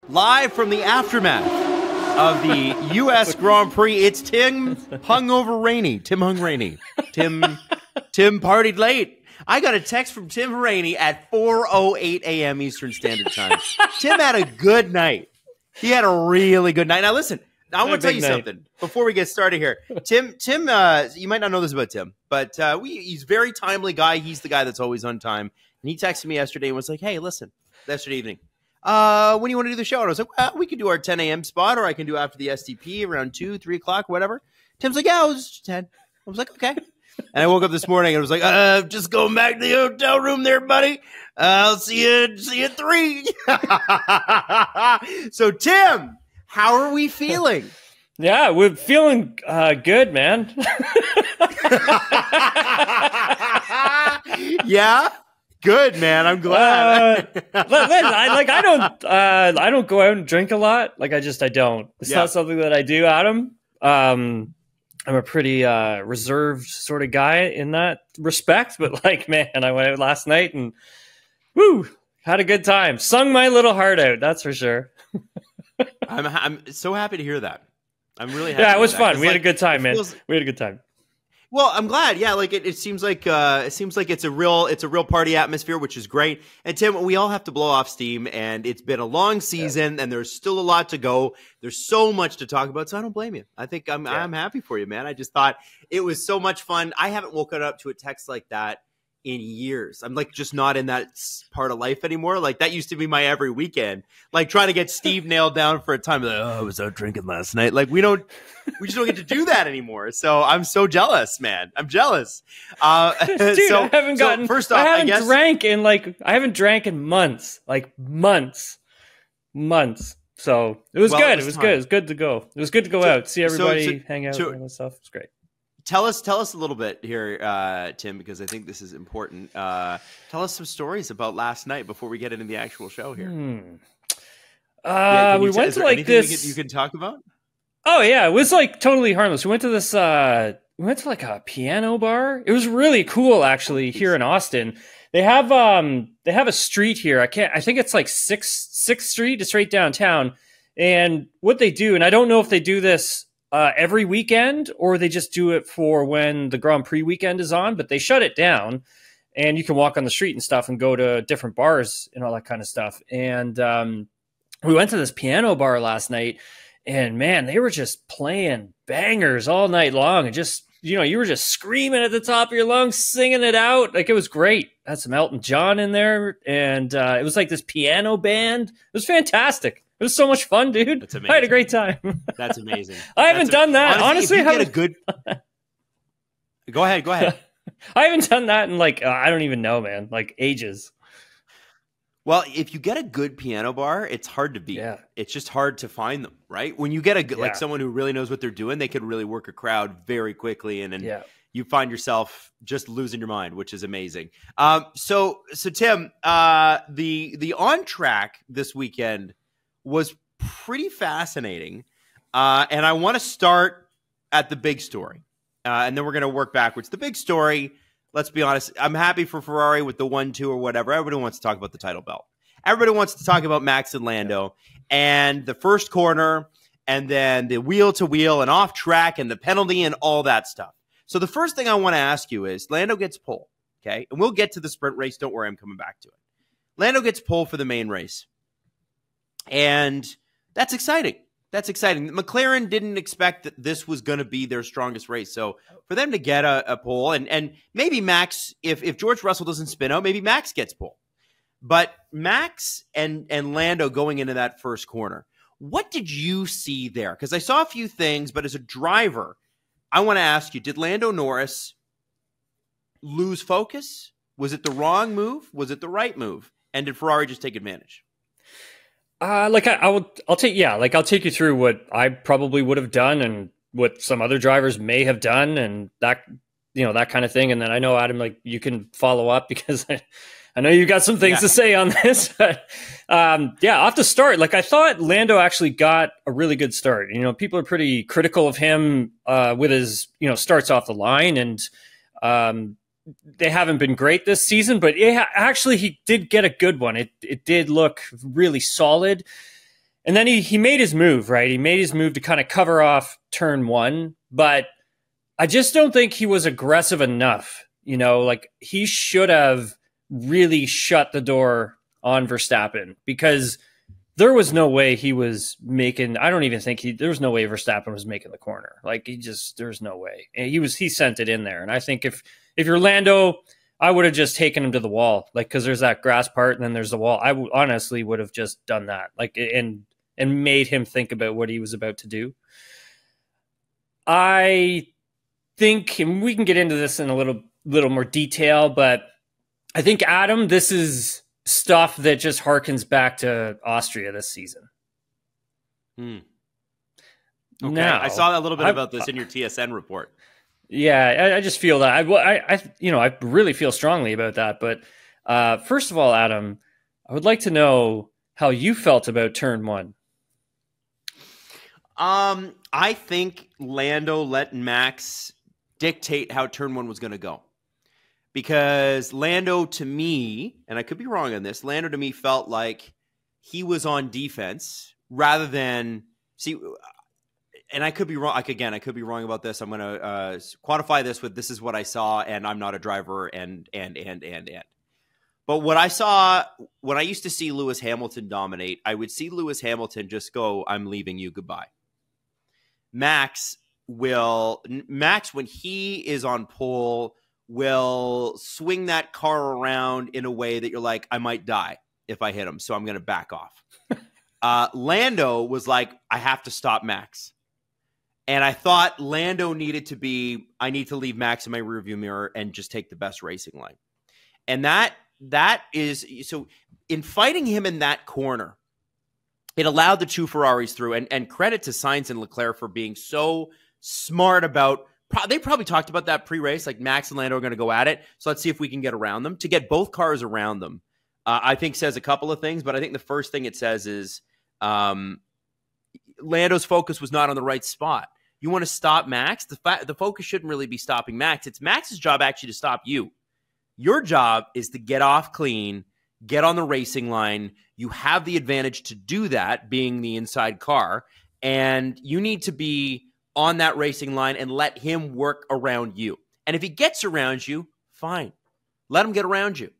live from the aftermath of the U.S. Grand Prix. It's Tim Hungover Rainey. Tim Hung Rainey. Tim partied late. I got a text from Tim Rainey at 4:08 a.m. Eastern Standard Time. Tim had a good night. He had a really good night. Now listen, I want to tell you something before we get started here. Tim, you might not know this about Tim, but he's a very timely guy. He's the guy that's always on time. And he texted me yesterday and was like, "Hey, listen, yesterday evening, when do you want to do the show?" And I was like, "Well, we could do our 10 a.m. spot, or I can do after the STP around 2, 3 o'clock, whatever." Tim's like, "Yeah, it was 10." I was like, "Okay." And I woke up this morning and was like, just going back to the hotel room there, buddy. I'll see you at 3. So, Tim, how are we feeling? Yeah, we're feeling good, man. Yeah? Good, man. I'm glad. I don't go out and drink a lot. Like, I don't. It's not something that I do, Adam. I'm a pretty reserved sort of guy in that respect, but like, man, I went out last night and woo, had a good time. Sung my little heart out, that's for sure. I'm so happy to hear that. I'm really happy. Yeah, it was fun. We had a good time, man. We had a good time. Well, I'm glad. Yeah, like it seems like it's a real party atmosphere, which is great. And Tim, we all have to blow off steam, and it's been a long season, and there's still a lot to go. There's so much to talk about, so I don't blame you. I think I'm happy for you, man. I just thought it was so much fun. I haven't woken up to a text like that in years. I'm like just not in that part of life anymore. Like that used to be my every weekend. Like trying to get Steve nailed down for a time. Like, I was out drinking last night. Like we just don't get to do that anymore. So I'm so jealous, man. I'm jealous. Dude, I haven't drank in months. Like months. So it was good. It was good. It was good to go. It was good to go out, see everybody, hang out, and all that stuff. It's great. Tell us a little bit here, Tim, because I think this is important. Tell us some stories about last night before we get into the actual show here. We went to like this. You can talk about? Oh yeah, it was like totally harmless. We went to this. We went to like a piano bar. It was really cool, actually, here in Austin. They have a street here. I think it's like Sixth Street. It's right downtown. And what they do, and I don't know if they do this every weekend or they just do it for when the Grand Prix weekend is on, but they shut it down and you can walk on the street and stuff and go to different bars and all that kind of stuff. And we went to this piano bar last night and man, they were just playing bangers all night long and just, you were just screaming at the top of your lungs, singing it out. Like it was great. Had some Elton John in there and it was like this piano band. It was fantastic. It was so much fun, dude. That's amazing. I had a great time. That's amazing. I haven't done that. Honestly, if you get a good. Go ahead. I haven't done that in like, I don't even know, man, like ages. Well, if you get a good piano bar, it's hard to beat. Yeah. It's just hard to find them, right? When you get like someone who really knows what they're doing, they can really work a crowd very quickly. And then you find yourself just losing your mind, which is amazing. So Tim, the on track this weekend was pretty fascinating. And I want to start at the big story. And then we're going to work backwards. The big story, let's be honest, I'm happy for Ferrari with the 1-2 or whatever. Everybody wants to talk about the title belt. Everybody wants to talk about Max and Lando and the first corner and then the wheel-to-wheel and off-track and the penalty and all that stuff. So the first thing I want to ask you is Lando gets pole, okay? And we'll get to the sprint race. Don't worry, I'm coming back to it. Lando gets pole for the main race. And that's exciting. That's exciting. McLaren didn't expect that this was going to be their strongest race. So for them to get a pole, and maybe Max, if George Russell doesn't spin out, maybe Max gets pole. But Max and Lando going into that first corner, what did you see there? Because I saw a few things, but as a driver, I want to ask you, did Lando Norris lose focus? Was it the wrong move? Was it the right move? And did Ferrari just take advantage? I'll take you through what I probably would have done and what some other drivers may have done and that kind of thing. And then I know, Adam, like you can follow up because I know you've got some things to say on this, but off the start, like I thought Lando actually got a really good start. People are pretty critical of him with his, starts off the line and they haven't been great this season, but actually he did get a good one. It did look really solid. And then he made his move, right? He made his move to kind of cover off turn 1, but I just don't think he was aggressive enough. Like he should have really shut the door on Verstappen, because there was no way he was making, I don't even think there was no way Verstappen was making the corner. Like there's no way. And he sent it in there. And I think if you're Lando, I would have just taken him to the wall, like, cause there's that grass part and then there's the wall. I honestly would have just done that, like, and made him think about what he was about to do. I think, and we can get into this in a little more detail, but I think, Adam, this is stuff that just harkens back to Austria this season. Okay. Now, I saw a little bit about this in your TSN report. Yeah, I just feel that. I really feel strongly about that. But first of all, Adam, I would like to know how you felt about turn 1. I think Lando let Max dictate how turn 1 was going to go. Because Lando, to me, and I could be wrong on this, Lando to me felt like he was on defense rather than and I could be wrong. Again, I could be wrong about this. I'm going to quantify this with this is what I saw, and I'm not a driver, and. But what I saw when I used to see Lewis Hamilton dominate, I would see Lewis Hamilton just go, "I'm leaving you, goodbye." Max, when he is on pole, will swing that car around in a way that you're like, I might die if I hit him, so I'm going to back off. Lando was like, I have to stop Max. And I thought Lando needed to be, I need to leave Max in my rearview mirror and just take the best racing line. And that is, so in fighting him in that corner, it allowed the 2 Ferraris through, and credit to Sainz and Leclerc for being so smart about, they probably talked about that pre-race, like Max and Lando are going to go at it, so let's see if we can get around them. To get both cars around them, I think says a couple of things, but I think the first thing it says is Lando's focus was not on the right spot. You want to stop Max? The focus shouldn't really be stopping Max. It's Max's job actually to stop you. Your job is to get off clean, get on the racing line. You have the advantage to do that, being the inside car, and you need to be on that racing line and let him work around you. And if he gets around you, fine. Let him get around you.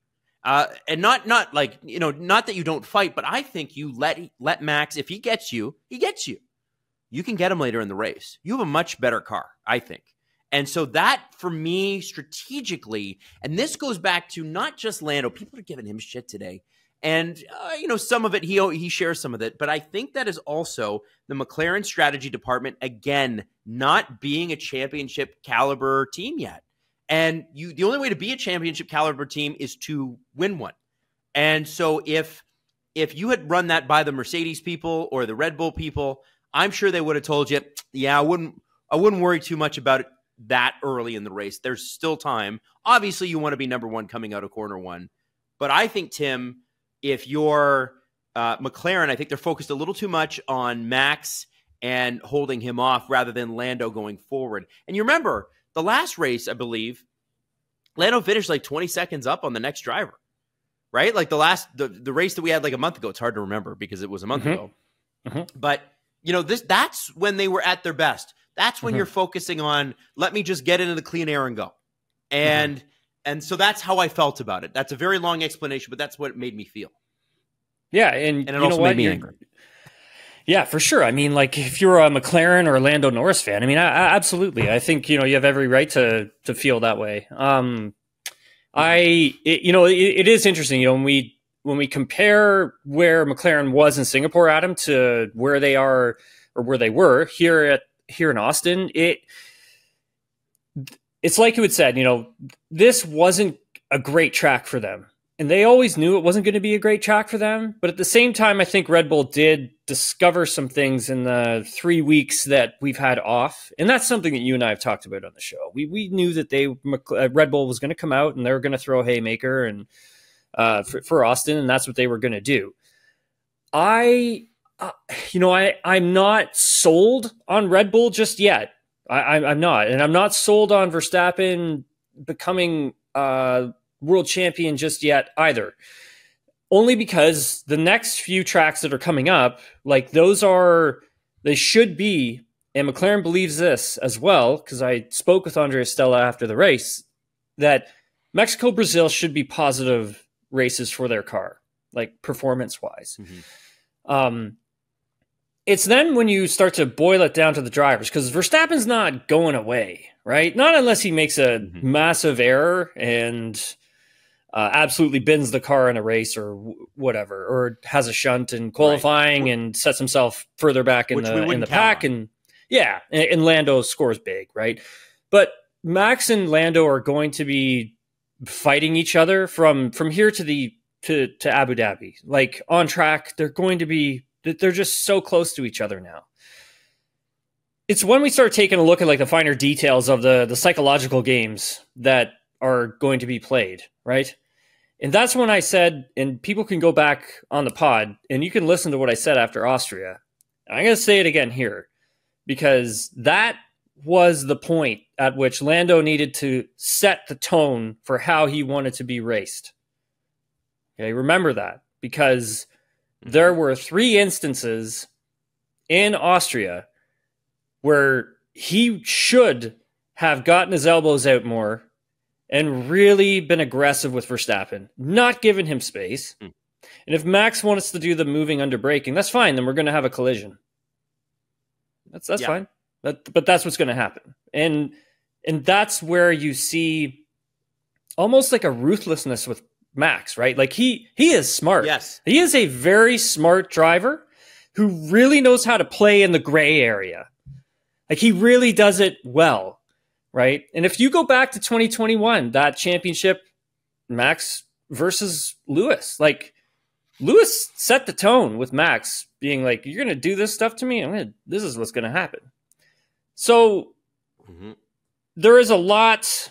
And not like, not that you don't fight, but I think you let Max, if he gets you, he gets you. You can get him later in the race. You have a much better car, I think. And so that, for me, strategically, and this goes back to not just Lando. People are giving him shit today. And, some of it, he shares some of it. But I think that is also the McLaren strategy department, again, not being a championship caliber team yet. And the only way to be a championship caliber team is to win one. And so if you had run that by the Mercedes people or the Red Bull people, I'm sure they would have told you, yeah, I wouldn't worry too much about it that early in the race. There's still time. Obviously, you want to be number 1 coming out of corner 1. But I think, Tim, if you're McLaren, I think they're focused a little too much on Max and holding him off rather than Lando going forward. And you remember, the last race, I believe, Lando finished like 20 seconds up on the next driver, right? Like the race that we had like a month ago. It's hard to remember because it was a month ago. Mm-hmm. But, that's when they were at their best. That's when you're focusing on, let me just get into the clean air and go. And so that's how I felt about it. That's a very long explanation, but that's what it made me feel. Yeah, and it also made me angry. Yeah, for sure. I mean, like, if you're a McLaren or a Lando Norris fan, I mean, absolutely. I think, you have every right to feel that way. It is interesting, when we compare where McLaren was in Singapore, Adam, to where they are or where they were here in Austin, it's like you had said, this wasn't a great track for them. And they always knew it wasn't going to be a great track for them. But at the same time, I think Red Bull did discover some things in the 3 weeks that we've had off. And that's something that you and I have talked about on the show. We knew that Red Bull was going to come out and they were going to throw a haymaker and for Austin, and that's what they were going to do. I'm not sold on Red Bull just yet. I'm not. And I'm not sold on Verstappen becoming world champion just yet either. only because the next few tracks that are coming up, like they should be, and McLaren believes this as well, because I spoke with Andrea Stella after the race, that Mexico, Brazil should be positive races for their car, like performance-wise. It's then when you start to boil it down to the drivers, because Verstappen's not going away, right? Not unless he makes a massive error and absolutely bins the car in a race or whatever, or has a shunt in qualifying and sets himself further back in the pack. And and Lando scores big, right? But Max and Lando are going to be fighting each other from here to Abu Dhabi. Like on track, they're just so close to each other now. It's when we start taking a look at like the finer details of the psychological games that are going to be played, right? And that's when I said, and people can go back on the pod and you can listen to what I said after Austria. I'm going to say it again here because that was the point at which Lando needed to set the tone for how he wanted to be raced. Okay, remember that, because there were 3 instances in Austria where he should have gotten his elbows out more and really been aggressive with Verstappen, not giving him space. And if Max wants to do the moving under braking, that's fine. Then we're going to have a collision. That's fine. But that's what's going to happen. And that's where you see almost like a ruthlessness with Max, right? Like he is smart. Yes. He is a very smart driver who really knows how to play in the gray area. Like he really does it well, right? And if you go back to 2021, that championship, Max versus Lewis, like Lewis set the tone with Max being like, you're going to do this stuff to me? This is what's going to happen. So there is a lot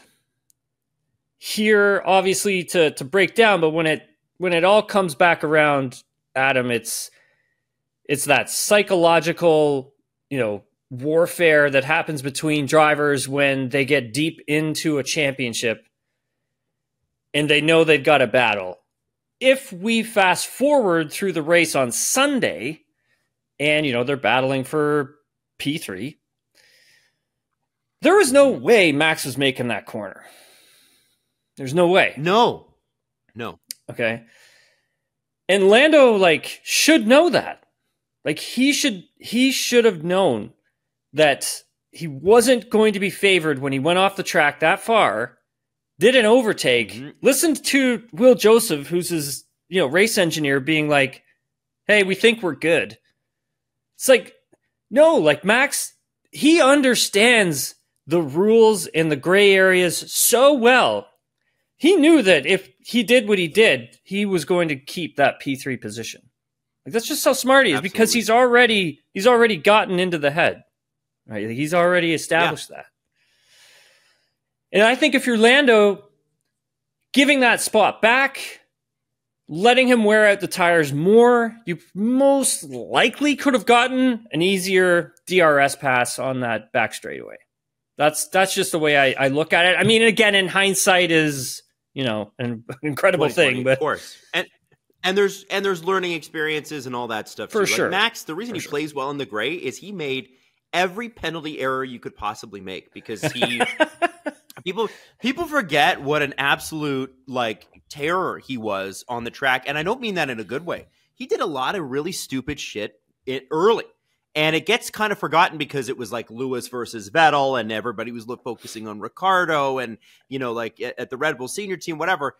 here, obviously, to break down, but when it all comes back around, Adam, it's that psychological, warfare that happens between drivers when they get deep into a championship and they know they've got a battle. If we fast forward through the race on Sunday and, they're battling for P3, there was no way Max was making that corner. There's no way. No. Okay. And Lando, should know that. He should have known that he wasn't going to be favored when he went off the track that far, did an overtake, listened to Will Joseph, who's his, race engineer, being like, hey, we think we're good. It's no, Max, he understands the rules in the gray areas so well. He knew that if he did what he did, he was going to keep that P3 position. That's just how smart he is. Absolutely. Because he's already gotten into the head. Right? He's already established that. And I think if you're Lando, giving that spot back, letting him wear out the tires more, you most likely could have gotten an easier DRS pass on that back straightaway. That's just the way I look at it. I mean, again, in hindsight is, an incredible thing, but of course. And there's learning experiences and all that stuff for too. sure. Max, the reason he plays well in the gray is he made every penalty error you could possibly make, because he people forget what an absolute terror he was on the track, and I don't mean that in a good way. He did a lot of really stupid shit early. And it gets kind of forgotten because it was Lewis versus Vettel and everybody was focusing on Ricardo and, at the Red Bull senior team, whatever.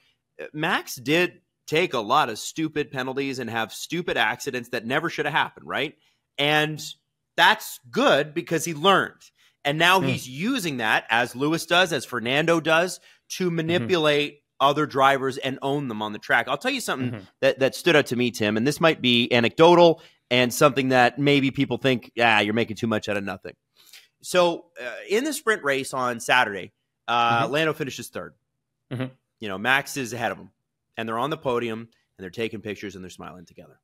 Max did take a lot of stupid penalties and have stupid accidents that never should have happened, right? And that's good because he learned. And now he's using that, as Lewis does, as Fernando does, to manipulate other drivers and own them on the track. I'll tell you something that stood out to me, Tim, and this might be anecdotal and something that maybe people think, you're making too much out of nothing. So in the sprint race on Saturday, Lando finishes third. Max is ahead of him. And they're on the podium, and they're taking pictures, and they're smiling together.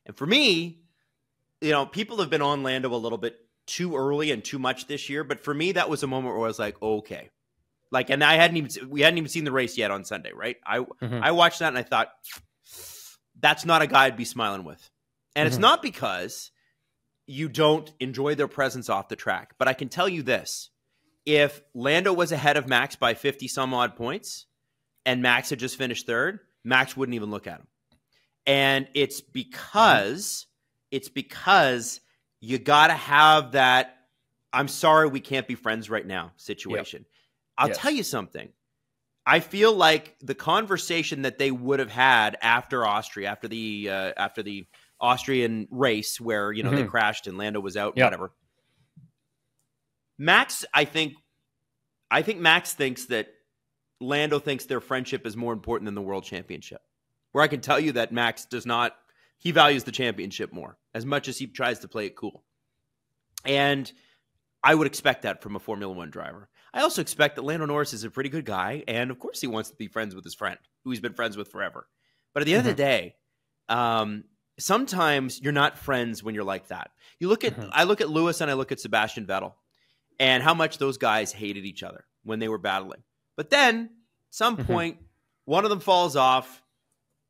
And for me, people have been on Lando a little bit too early and too much this year. But for me, that was a moment where I was like, okay, Like, and we hadn't even seen the race yet on Sunday, right? I watched that and I thought, that's not a guy I'd be smiling with. And it's not because you don't enjoy their presence off the track. But I can tell you this. If Lando was ahead of Max by 50 some odd points and Max had just finished third, Max wouldn't even look at him. And it's because you got to have that, I'm sorry we can't be friends right now situation. Yep. I'll tell you something. I feel like the conversation that they would have had after Austria, after the Austrian race where, they crashed and Lando was out, whatever. Max, I think Max thinks that Lando thinks their friendship is more important than the world championship. Where I can tell you that Max does not, he values the championship more, as much as he tries to play it cool. And I would expect that from a Formula One driver. I also expect that Lando Norris is a pretty good guy, and of course he wants to be friends with his friend, who he's been friends with forever. But at the end of the day, sometimes you're not friends when you're like that. You look at, I look at Lewis and I look at Sebastian Vettel, and how much those guys hated each other when they were battling. But then, some point, one of them falls off,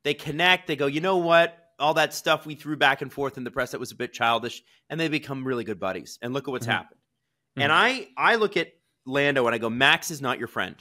they connect, they go, you know what? All that stuff we threw back and forth in the press that was a bit childish, and they become really good buddies. And look at what's happened. And I look at Lando and I go, Max is not your friend.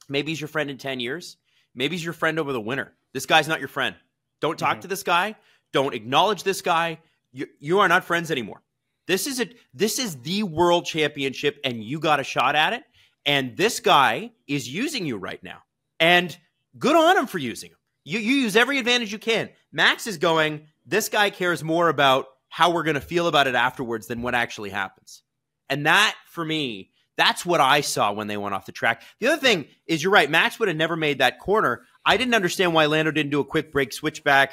Maybe he's your friend in 10 years. Maybe he's your friend over the winter. This guy's not your friend. Don't talk to this guy. Don't acknowledge this guy. You are not friends anymore. This is the world championship, and you got a shot at it. And this guy is using you right now. And good on him for using him. You use every advantage you can. Max is going, this guy cares more about how we're going to feel about it afterwards than what actually happens. And that, for me, that's what I saw when they went off the track. The other thing is, you're right, Max would have never made that corner. I didn't understand why Lando didn't do a quick break, switch back,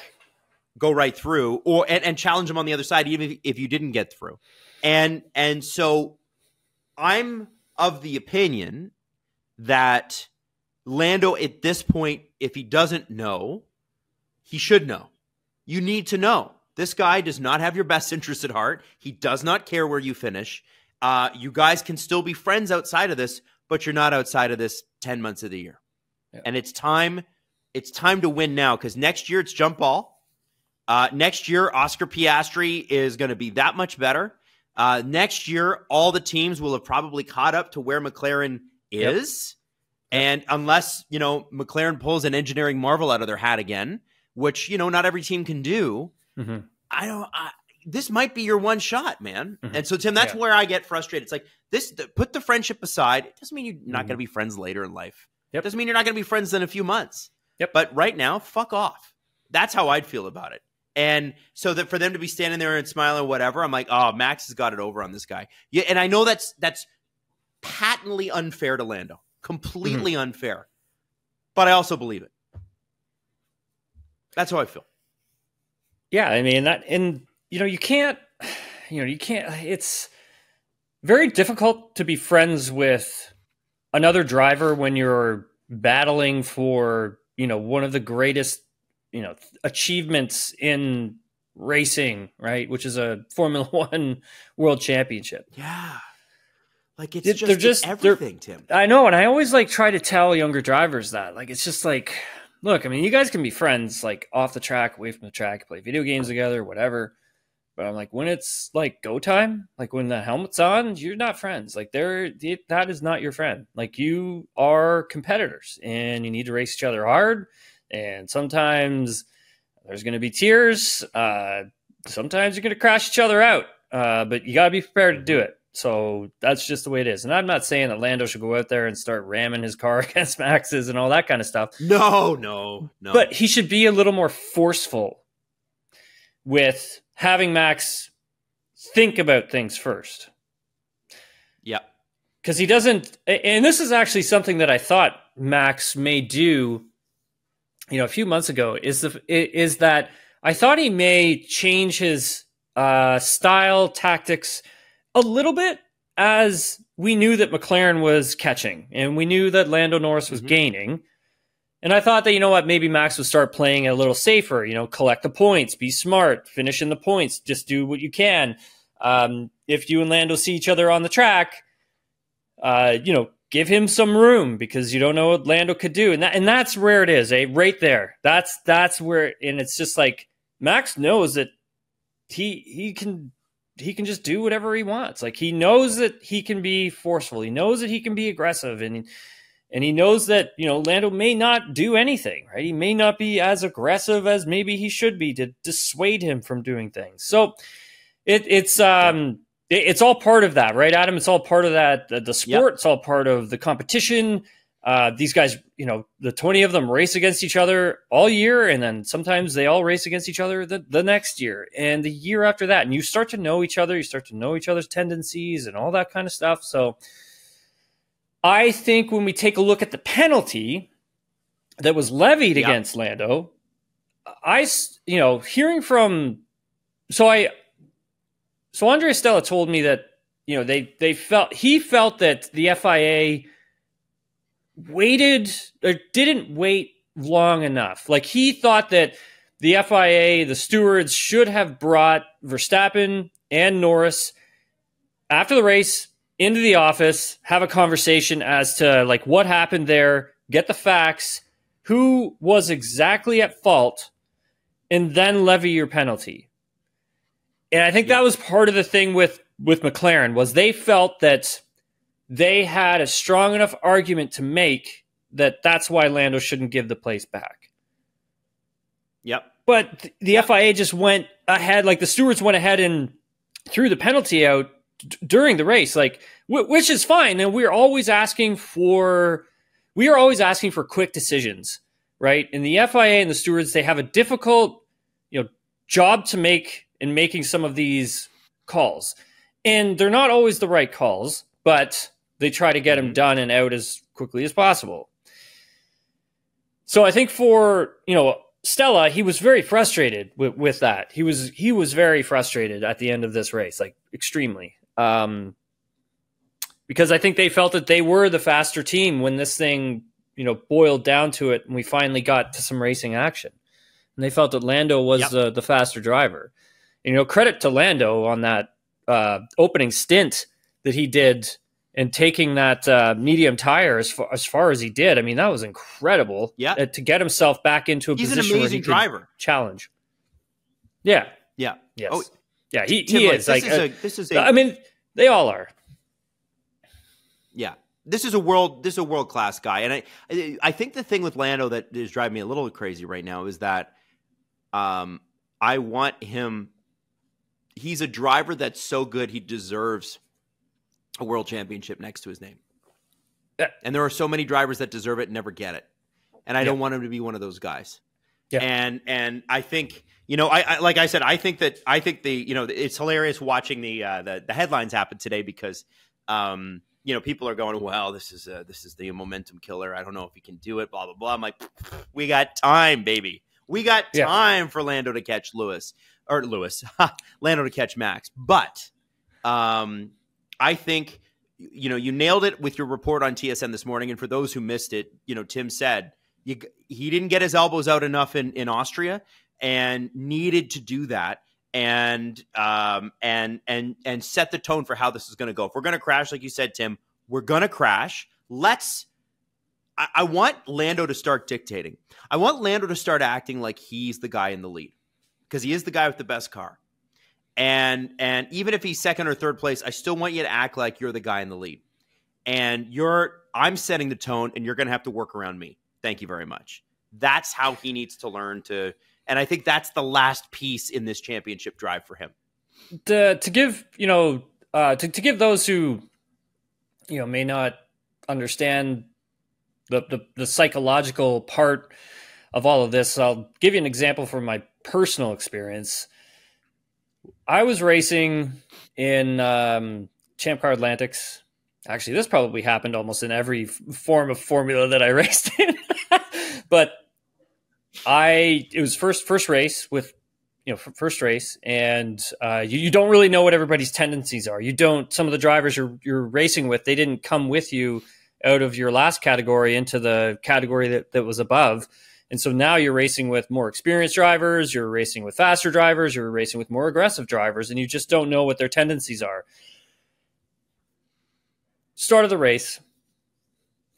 go right through, and challenge him on the other side, even if you didn't get through. And so I'm of the opinion that Lando, at this point, if he doesn't know, he should know. You need to know. This guy does not have your best interest at heart. He does not care where you finish. You guys can still be friends outside of this, but you're not outside of this 10 months of the year. Yeah. And it's time to win now, because next year it's jump ball. Next year, Oscar Piastri is going to be that much better. Next year, all the teams will have probably caught up to where McLaren is. And unless, McLaren pulls an engineering marvel out of their hat again, which, not every team can do, this might be your one shot, man. And so, Tim, that's where I get frustrated. It's like, put the friendship aside. It doesn't mean you're not going to be friends later in life. It doesn't mean you're not going to be friends in a few months. But right now, fuck off. That's how I'd feel about it. And so that for them to be standing there and smiling or whatever, I'm like, oh, Max has got it over on this guy. Yeah, and I know that's patently unfair to Lando. Completely unfair. But I also believe it. That's how I feel. Yeah, I mean, you can't, it's very difficult to be friends with another driver when you're battling for, one of the greatest, achievements in racing, right? Which is a Formula One world championship. Yeah. Like they're just everything, Tim. I know. And I always try to tell younger drivers that, it's just look, I mean, you guys can be friends, off the track, away from the track, play video games together, whatever. But I'm when it's go time, when the helmet's on, you're not friends. That is not your friend. You are competitors, and you need to race each other hard. And sometimes there's going to be tears. Sometimes you're going to crash each other out. But you got to be prepared to do it. So that's just the way it is. And I'm not saying that Lando should go out there and start ramming his car against Max's and all that kind of stuff. No. But he should be a little more forceful with having Max think about things first. Yeah. Because he doesn't, and this is actually something that I thought Max may do, a few months ago, is that I thought he may change his style, tactics a little bit, as we knew that McLaren was catching and we knew that Lando Norris was gaining. And I thought that, maybe Max would start playing a little safer, collect the points, be smart, finish in the points, just do what you can. If you and Lando see each other on the track, get give him some room because you don't know what Lando could do. And that's where it is, right there. That's where, and it's just like Max knows that he can just do whatever he wants. Like, he knows that he can be forceful. He knows that he can be aggressive, and he knows that, Lando may not do anything, right? He may not be as aggressive as maybe he should be to dissuade him from doing things. So it's all part of that, right, Adam? It's all part of that. The sport, It's all part of the competition. These guys, the 20 of them race against each other all year, and then sometimes they all race against each other the next year and the year after that. And you start to know each other. You start to know each other's tendencies and all that kind of stuff. So I think when we take a look at the penalty that was levied against Lando, hearing from, so Andrea Stella told me that, he felt that the FIA didn't wait long enough. Like, he thought that the FIA, the stewards, should have brought Verstappen and Norris after the race into the office, have a conversation as to like what happened there, get the facts, who was exactly at fault, and then levy your penalty. And I think that was part of the thing with McLaren, was they felt that they had a strong enough argument to make that that's why Lando shouldn't give the place back. Yep. But the FIA just went ahead, like the stewards went ahead and threw the penalty out during the race, like, which is fine. And we are always asking for quick decisions, right? And the FIA and the stewards, they have a difficult, job to make in making some of these calls. And they're not always the right calls, but they try to get them done and out as quickly as possible. So I think for, Stella, he was very frustrated with that. He was very frustrated at the end of this race, like extremely. Because I think they felt that they were the faster team when this thing, boiled down to it and we finally got to some racing action. And they felt that Lando was the faster driver. And, credit to Lando on that opening stint that he did and taking that medium tire as far as he did. I mean, that was incredible to get himself back into a position an amazing where he driver. Could challenge. Yeah. Yeah. Yes. Oh, yeah, he is. I mean, they all are. Yeah. This is a world-class guy. And I think the thing with Lando that is driving me a little crazy right now is that I want him. He's a driver that's so good he deserves a world championship next to his name. Yeah. And there are so many drivers that deserve it and never get it. And I don't want him to be one of those guys. Yeah. And I think, I like I said, I think it's hilarious watching the headlines happen today because people are going, well, this is the momentum killer. I don't know if he can do it, blah, blah, blah. I'm like, we got time, baby. We got time for Lando to catch Lando to catch Max. But I think, you nailed it with your report on TSN this morning. And for those who missed it, Tim said he didn't get his elbows out enough in Austria and needed to do that and set the tone for how this is going to go. If we're going to crash, like you said, Tim, we're going to crash. I want Lando to start dictating. I want Lando to start acting like he's the guy in the lead because he is the guy with the best car. And even if he's second or third place, I still want you to act like you're the guy in the lead. And I'm setting the tone, and you're going to have to work around me. Thank you very much. That's how he needs to learn to. And I think that's the last piece in this championship drive for him. To give those who may not understand the psychological part of all of this, I'll give you an example from my personal experience. I was racing in Champ Car Atlantics. Actually, this probably happened almost in every form of formula that I raced in. But it was first race with, first race, and you don't really know what everybody's tendencies are. Some of the drivers you're racing with, they didn't come with you out of your last category into the category that was above. And so now you're racing with more experienced drivers, you're racing with faster drivers, you're racing with more aggressive drivers, and you just don't know what their tendencies are. Start of the race,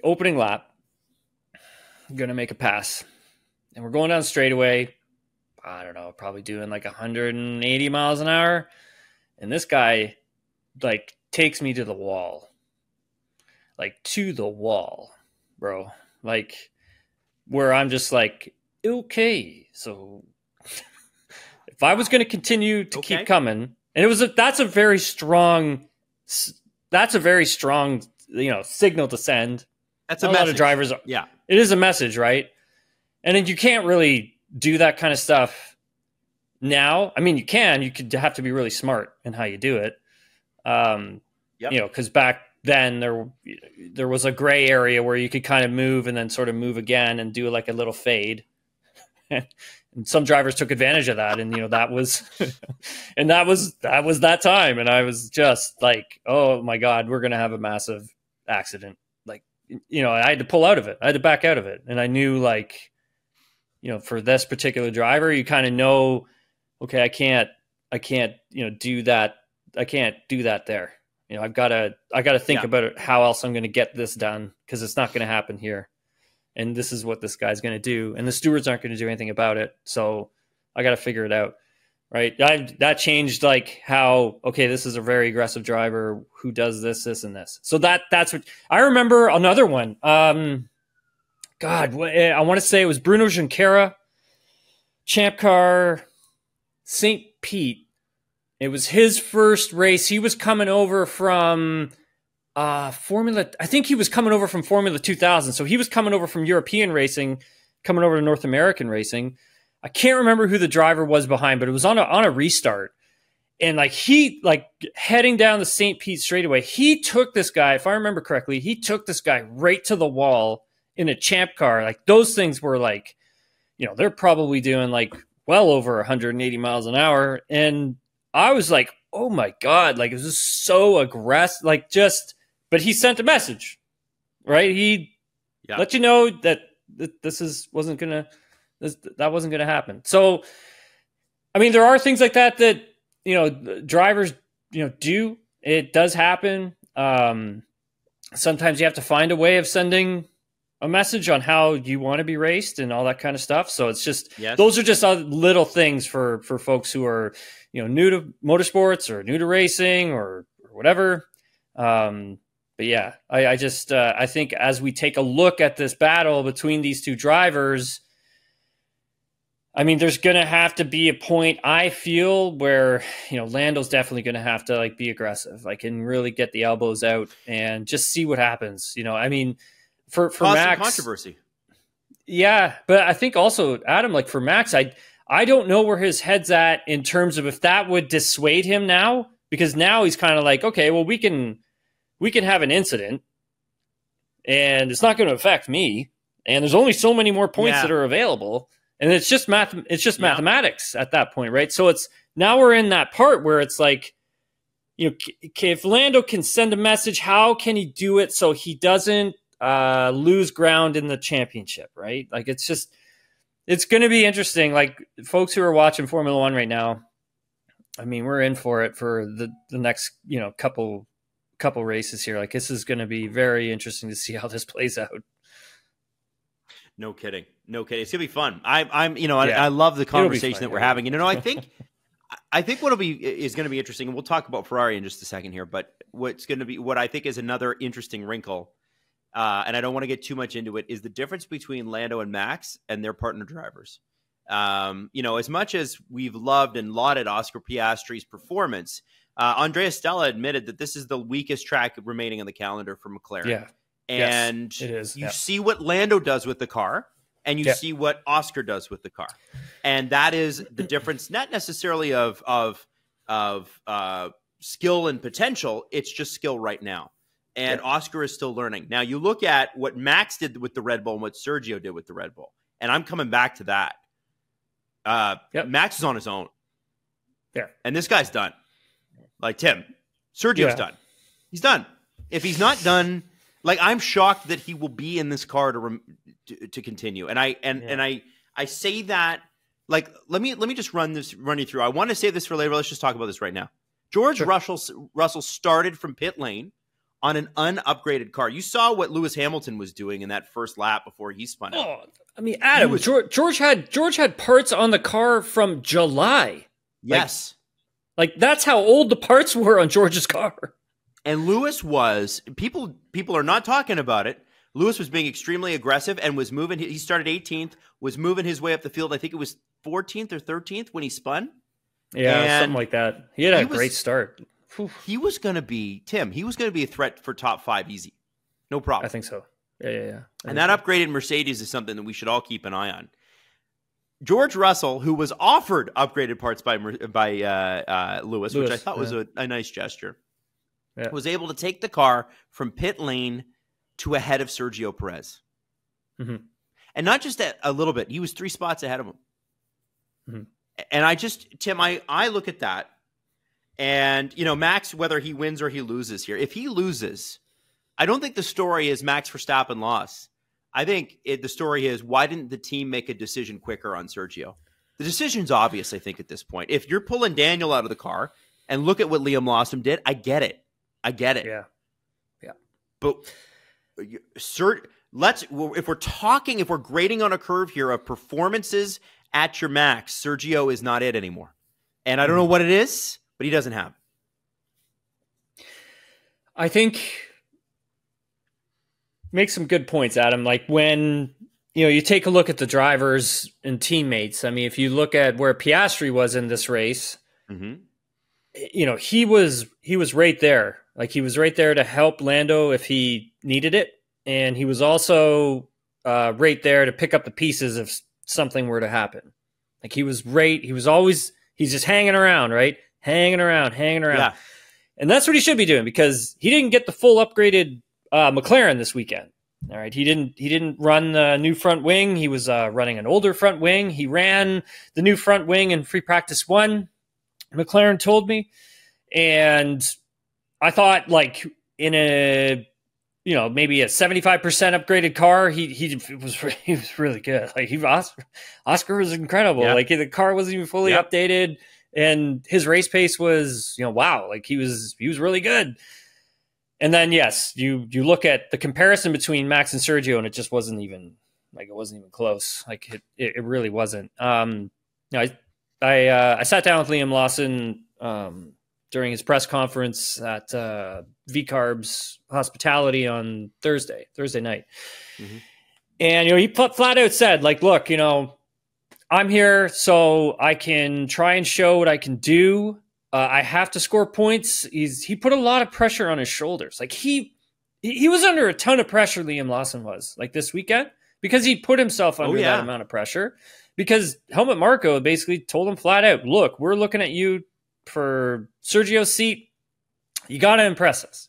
opening lap. I'm going to make a pass. And we're going down straightaway. I don't know, probably doing like 180 miles an hour. And this guy, like, takes me to the wall. Like, to the wall, bro. Like, where I'm just like, okay, so if I was going to continue to keep coming, and that's a very strong, signal to send. That's a message. Lot of drivers. Yeah. It is a message, right? And then you can't really do that kind of stuff now. I mean, you could have to be really smart in how you do it. Because back then there was a gray area where you could kind of move and then sort of move again and do like a little fade. And some drivers took advantage of that. And, that was, and that was that time. And I was just like, oh my God, we're going to have a massive accident. Like, I had to pull out of it. I had to back out of it. And I knew, like, for this particular driver, you kind of know, okay, I can't, do that. I can't do that there. I gotta think about how else I'm going to get this done, because it's not going to happen here. And this is what this guy's going to do. And the stewards aren't going to do anything about it. So I got to figure it out. Right. That changed, like, how, okay, this is a very aggressive driver who does this, and this. So that's what I remember. Another one. God, I want to say it was Bruno Junqueira, Champ Car, St. Pete. It was his first race. He was coming over from Formula. I think he was coming over from Formula 2000. So he was coming over from European racing, coming over to North American racing. I can't remember who the driver was behind, but it was on a restart. And heading down the St. Pete straightaway, he took this guy, if I remember correctly, right to the wall in a Champ Car. Like, those things were like, they're probably doing like well over 180 miles an hour. And I was like, oh my God, like, it was just so aggressive, but he sent a message, right? He let you know that that wasn't going to happen. So, I mean, there are things like that drivers, do. It does happen. Sometimes you have to find a way of sending a message on how you want to be raced and all that kind of stuff. So it's just, those are just little things for folks who are, new to motorsports or new to racing or whatever. But yeah, I think as we take a look at this battle between these two drivers, I mean, there's going to have to be a point, I feel, where, Lando's definitely going to have to, like, be aggressive, like, and really get the elbows out and just see what happens. I mean, for Max, controversy. Yeah, but I think also, Adam, like, for Max, I don't know where his head's at in terms of if that would dissuade him now, because now he's kind of like, okay, well, we can have an incident and it's not going to affect me. And there's only so many more points that are available. And it's just mathematics at that point, right? So now we're in that part where it's like, if Lando can send a message, how can he do it so he doesn't lose ground in the championship, right? Like, it's going to be interesting. Like, folks who are watching Formula One right now, I mean, we're in for it for the next, couple races here. Like, this is going to be very interesting to see how this plays out. No kidding. It's gonna be fun. I love the conversation that we're having. And I think what is going to be interesting, and we'll talk about Ferrari in just a second here. But what I think is another interesting wrinkle, and I don't want to get too much into it, is the difference between Lando and Max and their partner drivers. As much as we've loved and lauded Oscar Piastri's performance, Andrea Stella admitted that this is the weakest track remaining on the calendar for McLaren. Yeah. And yes, it is. You see what Lando does with the car, and you see what Oscar does with the car. And that is the difference, not necessarily of skill and potential. It's just skill right now. And Oscar is still learning. Now, you look at what Max did with the Red Bull and what Sergio did with the Red Bull. And I'm coming back to that. Max is on his own. Yeah. And this guy's done. Like Tim, Sergio's done. He's done. If he's not done, like, I'm shocked that he will be in this car to continue. And I say that, like, let me just run you through. I want to say this for later. Let's just talk about this right now. George Russell started from pit lane on an unupgraded car. You saw what Lewis Hamilton was doing in that first lap before he spun out. Oh, I mean, Adam, George had parts on the car from July. Yes. Like that's how old the parts were on George's car. And Lewis was, people are not talking about it. Lewis was being extremely aggressive and was moving. He started 18th, was moving his way up the field. I think it was 14th or 13th when he spun. Yeah, something like that. He had a great start. He was going to be, Tim, he was going to be a threat for top 5 easy. No problem. I think so. Yeah. And that upgraded Mercedes is something that we should all keep an eye on. George Russell, who was offered upgraded parts by Lewis, which I thought was a nice gesture, was able to take the car from pit lane to ahead of Sergio Perez. Mm-hmm. And not just a little bit. He was 3 spots ahead of him. Mm-hmm. And Tim, I look at that. And, Max, whether he wins or he loses here, if he loses, I don't think the story is Max Verstappen lost. I think the story is, why didn't the team make a decision quicker on Sergio? The decision's obvious, I think, at this point. If you're pulling Daniel out of the car and look at what Liam Lawson did, I get it. Yeah. But if we're grading on a curve here of performances at your max, Sergio is not it anymore. And I don't know what it is, but he doesn't have it. I think make some good points, Adam. Like when you take a look at the drivers and teammates. I mean, if you look at where Piastri was in this race, he was right there. Like he was right there to help Lando if he needed it, and he was also right there to pick up the pieces if something were to happen. Like he was right. He's just hanging around, right? Hanging around. Yeah. And that's what he should be doing, because he didn't get the full upgraded McLaren this weekend. All right. He didn't run the new front wing. He was running an older front wing. He ran the new front wing in free practice 1, McLaren told me. And I thought, like, in a maybe a 75% upgraded car, he was really good. Like Oscar was incredible. Yeah. Like the car wasn't even fully updated, and his race pace was, wow, like he was really good. And then yes, you look at the comparison between Max and Sergio, and it just wasn't even close. Like it really wasn't. I sat down with Liam Lawson during his press conference at VCarb's hospitality on Thursday night. Mm-hmm. And, he flat out said, like, look, I'm here so I can try and show what I can do. I have to score points. He put a lot of pressure on his shoulders. Like he was under a ton of pressure, Liam Lawson was, like, this weekend, because he put himself under that amount of pressure, because Helmut Marko basically told him flat out, look, we're looking at you for Sergio's seat. You got to impress us.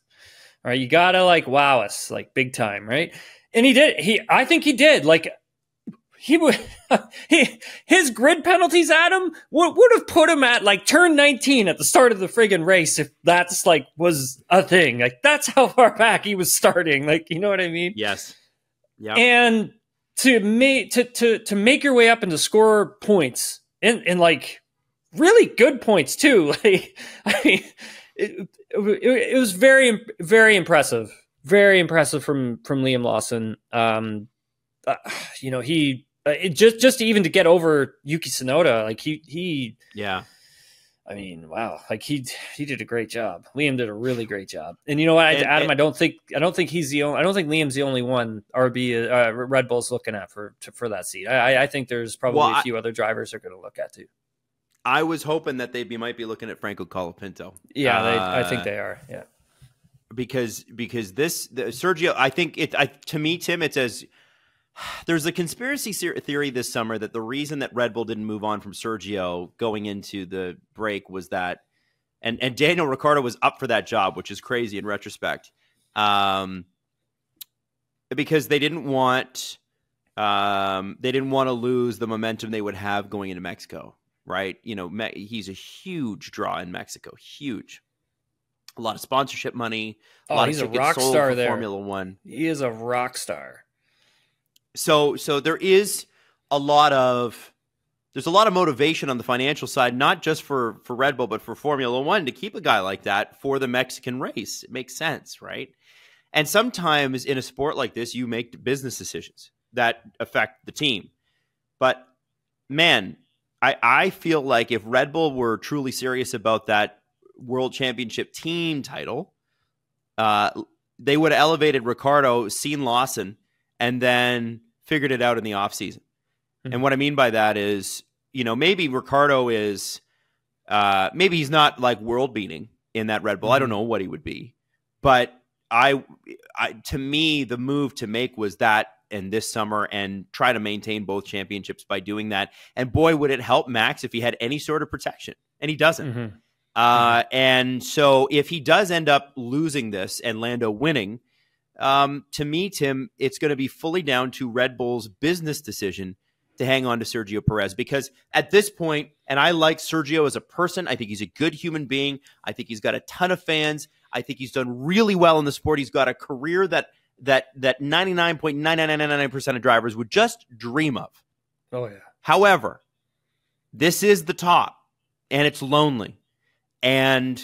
All right. You got to, like, wow us, like, big time. Right. And he did. I think he did. Like, his grid penalties, Adam, would have put him at, like, turn 19 at the start of the friggin' race if that's, like, was a thing. Like, that's how far back he was starting. Like, you know what I mean? Yes. Yeah. And to make your way up and to score points and like really good points too. Like, I mean, it was very, very impressive. Very impressive from Liam Lawson. Just even to get over Yuki Tsunoda, like he I mean, wow, like he did a great job. Liam did a really great job. And you know what, Adam, I don't think Liam's the only one Red Bull's looking at for that seat. I think there's probably a few other drivers they're going to look at too. I was hoping that they might be looking at Franco Colapinto. Yeah, I think they are. Yeah, because Sergio, I think to me, Tim, it's as there's a conspiracy theory this summer that the reason that Red Bull didn't move on from Sergio going into the break was that, and Daniel Ricciardo was up for that job, which is crazy in retrospect, because they didn't want to lose the momentum they would have going into Mexico. Right. He's a huge draw in Mexico. Huge. A lot of sponsorship money. He's a rock star there. Formula One. He is a rock star. So there is a lot of there's a lot of motivation on the financial side, not just for Red Bull, but for Formula One to keep a guy like that for the Mexican race. It makes sense, right? And sometimes in a sport like this, you make business decisions that affect the team. But man, I feel like if Red Bull were truly serious about that World Championship team title, they would have elevated Ricciardo, seen Lawson, and then figured it out in the offseason. Mm-hmm. And what I mean by that is, maybe Ricciardo is, maybe he's not like world beating in that Red Bull. Mm-hmm. I don't know what he would be, but to me, the move to make was that in this summer and try to maintain both championships by doing that. And boy, would it help Max if he had any sort of protection, and he doesn't. Mm-hmm. And so if he does end up losing this and Lando winning, to me, Tim, it's going to be fully down to Red Bull's business decision to hang on to Sergio Perez, because at this point, and I like Sergio as a person, I think he's a good human being. I think he's got a ton of fans. I think he's done really well in the sport. He's got a career that 99.9999% of drivers would just dream of. Oh, yeah. However, this is the top, and it's lonely. And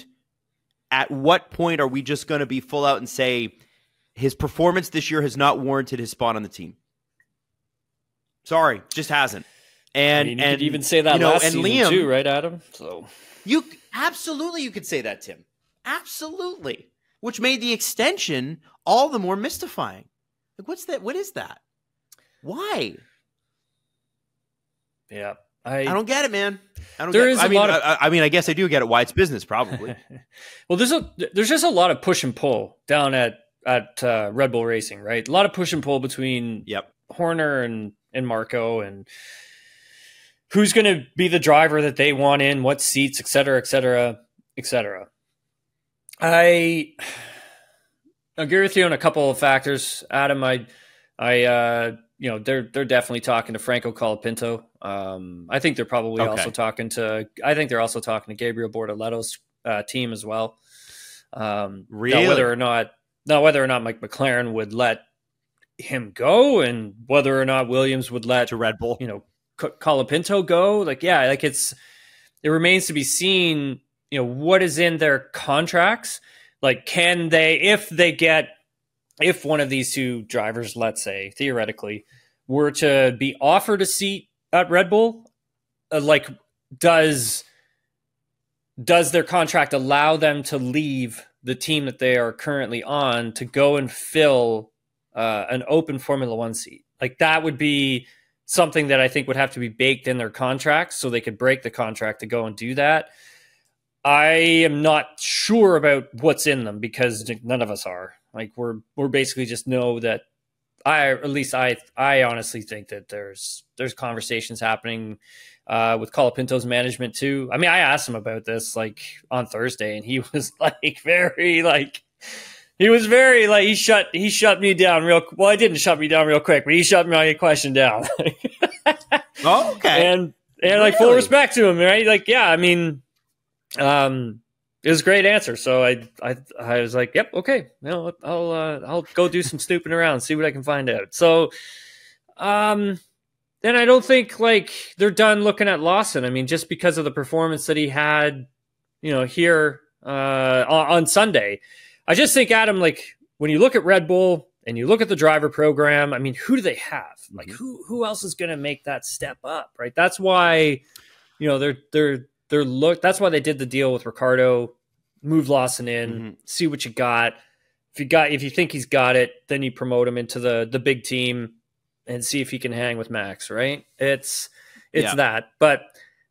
at what point are we just going to be full out and say his performance this year has not warranted his spot on the team? Sorry, just hasn't. And you could even say that last season Liam, too, right, Adam? So you could say that, Tim. Absolutely. Which made the extension all the more mystifying. Like, what's that? What is that? Why? Yeah. I don't get it, man. I guess I do get it. Why it's business, probably. Well, there's just a lot of push and pull down at Red Bull Racing, right? A lot of push and pull between Horner and Marco, and who's going to be the driver that they want in, what seats, et cetera, et cetera, et cetera. I agree with you on a couple of factors, Adam. They're definitely talking to Franco Colapinto. I think they're probably also talking to Gabriel Bortoletto's team as well. Really? Now whether or not Mike McLaren would let him go, and whether or not Williams would let to Red Bull, Colapinto go. It remains to be seen. What is in their contracts? Like, can they, if one of these two drivers, let's say theoretically, were to be offered a seat at Red Bull, does their contract allow them to leave the team that they are currently on to go and fill an open Formula One seat? Like, that would be something that I think would have to be baked in their contracts so they could break the contract to go and do that. I am not sure about what's in them, because none of us are. Like, we're basically just know that I honestly think that there's conversations happening with Colapinto's management too. I mean, I asked him about this on Thursday, and he was he shut me down real. Well, he didn't shut me down real quick, but he shut my question down. Oh, okay. And really? Full respect to him, right? It was a great answer. So I was like, yep, okay. I'll go do some snooping around, see what I can find out. So, then I don't think they're done looking at Lawson. I mean, just because of the performance that he had, here on Sunday, I just think, Adam, when you look at Red Bull and you look at the driver program, I mean, who do they have? Like, who else is going to make that step up, right? That's why, that's why they did the deal with Ricciardo. Move Lawson in, see what you got. If you think he's got it, then you promote him into the big team and see if he can hang with Max, right? It's that. But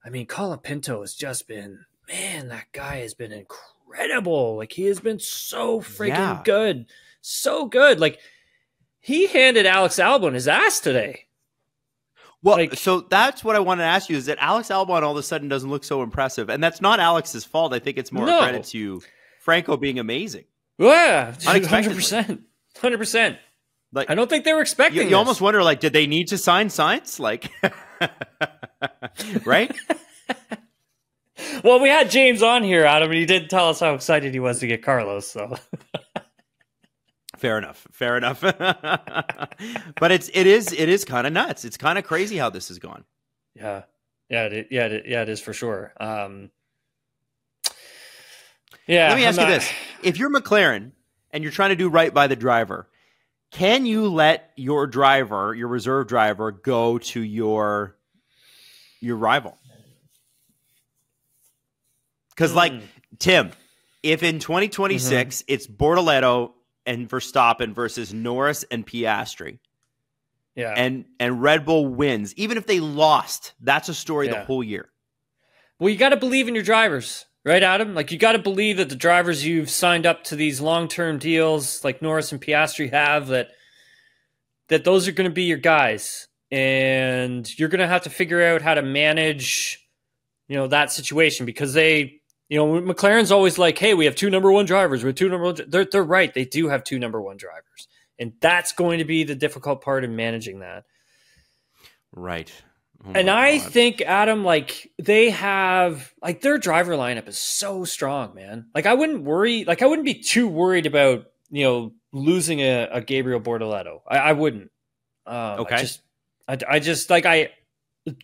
I mean, Colapinto has just been, man, that guy has been incredible. Like, he has been so freaking good. So good. Like, he handed Alex Albon his ass today. Well, so that's what I wanted to ask you, is that Alex Albon all of a sudden doesn't look so impressive. And that's not Alex's fault. I think it's more credit to Franco being amazing. Yeah, 100%. 100%. Like, I don't think they were expecting You almost wonder, did they need to sign Sainz? Right? Well, we had James on here, Adam, and he did tell us how excited he was to get Carlos. So Fair enough. But it is kind of nuts. It's kind of crazy how this has gone. Yeah. It is for sure. Let me ask you this. If you're McLaren and you're trying to do right by the driver, can you let your driver, your reserve driver, go to your rival? Because, Tim, if in 2026 it's Bortoleto and Verstappen versus Norris and Piastri, and Red Bull wins, even if they lost, that's a story the whole year. Well, you got to believe in your drivers, right, Adam? Like, you got to believe that the drivers you've signed up to these long-term deals, like Norris and Piastri have, that those are going to be your guys, and you're going to have to figure out how to manage, that situation, because McLaren's always like, hey, we have 2 number 1 drivers. We have 2 number 1. They're right. They do have 2 number 1 drivers. And that's going to be the difficult part in managing that. Right. Oh and I think, Adam, they have, their driver lineup is so strong, man. I wouldn't worry. I wouldn't be too worried about, losing a Gabriel Bortoleto. I wouldn't. Okay.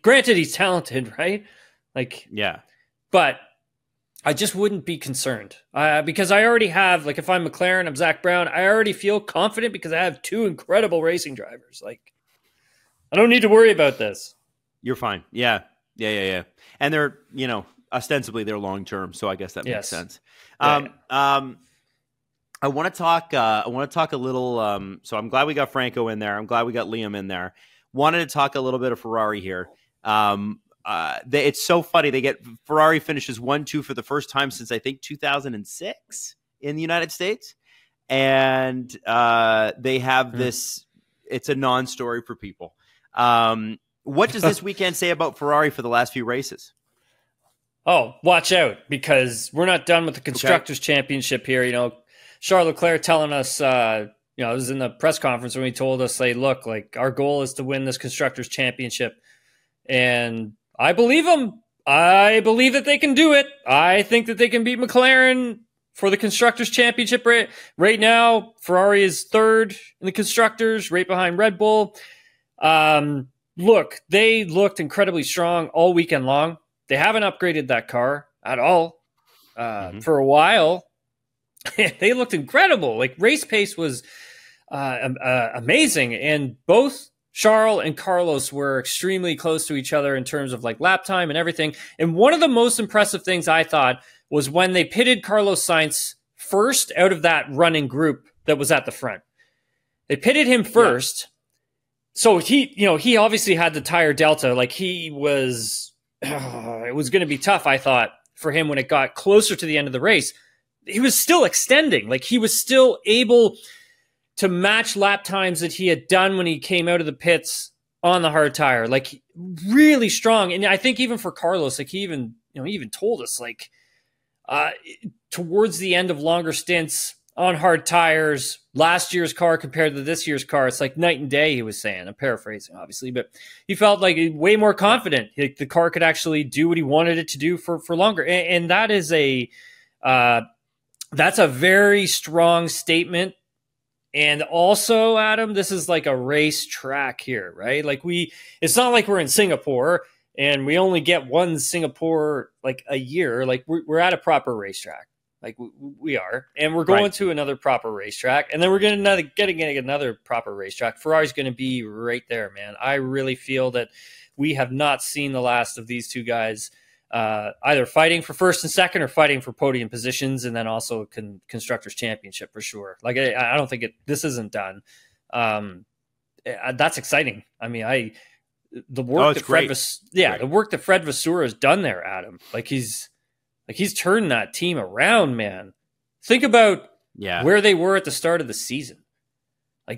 Granted, he's talented, right? But I just wouldn't be concerned because I already have, if I'm McLaren, I'm Zach Brown, I already feel confident because I have 2 incredible racing drivers. I don't need to worry about this. You're fine. Yeah. And they're, ostensibly they're long-term, so I guess that makes sense. I want to talk a little, so I'm glad we got Franco in there. I'm glad we got Liam in there. Wanted to talk a little bit of Ferrari here. It's so funny. Ferrari finishes 1-2 for the first time since I think 2006 in the United States, and they have this. It's a non-story for people. What does this weekend say about Ferrari for the last few races? Oh, watch out, because we're not done with the Constructors' Championship here. Charles Leclerc telling us, it was in the press conference when he told us, look, our goal is to win this Constructors' Championship, and I believe him. I believe that they can do it. I think that they can beat McLaren for the Constructors' Championship. Right now, Ferrari is 3rd in the Constructors, right behind Red Bull. Look, they looked incredibly strong all weekend long. They haven't upgraded that car at all for a while. They looked incredible. Race pace was amazing, and both Charles and Carlos were extremely close to each other in terms of lap time and everything. And one of the most impressive things I thought was when they pitted Carlos Sainz first out of that running group that was at the front. They pitted him first. Yeah. So he obviously had the tire delta. It was going to be tough, I thought, for him when it got closer to the end of the race. He was still extending. He was still able to match lap times that he had done when he came out of the pits on the hard tire, really strong. And I think even for Carlos, he even told us, towards the end of longer stints on hard tires, last year's car compared to this year's car, it's night and day, he was saying. I'm paraphrasing, obviously, but he felt way more confident. The car could actually do what he wanted it to do for longer. And that is that's a very strong statement. And also, Adam, this is a race track here, right? It's not like we're in Singapore and we only get one Singapore a year. We're at a proper racetrack, we are, and we're going to another proper racetrack, and then we're getting another proper racetrack. Ferrari's going to be right there, man. I really feel that we have not seen the last of these 2 guys. Either fighting for first and second or fighting for podium positions, and then also Constructors' Championship for sure. I don't think this isn't done. That's exciting. I mean, the work that Fred Vasseur has done there, Adam. He's turned that team around, man. Think about where they were at the start of the season.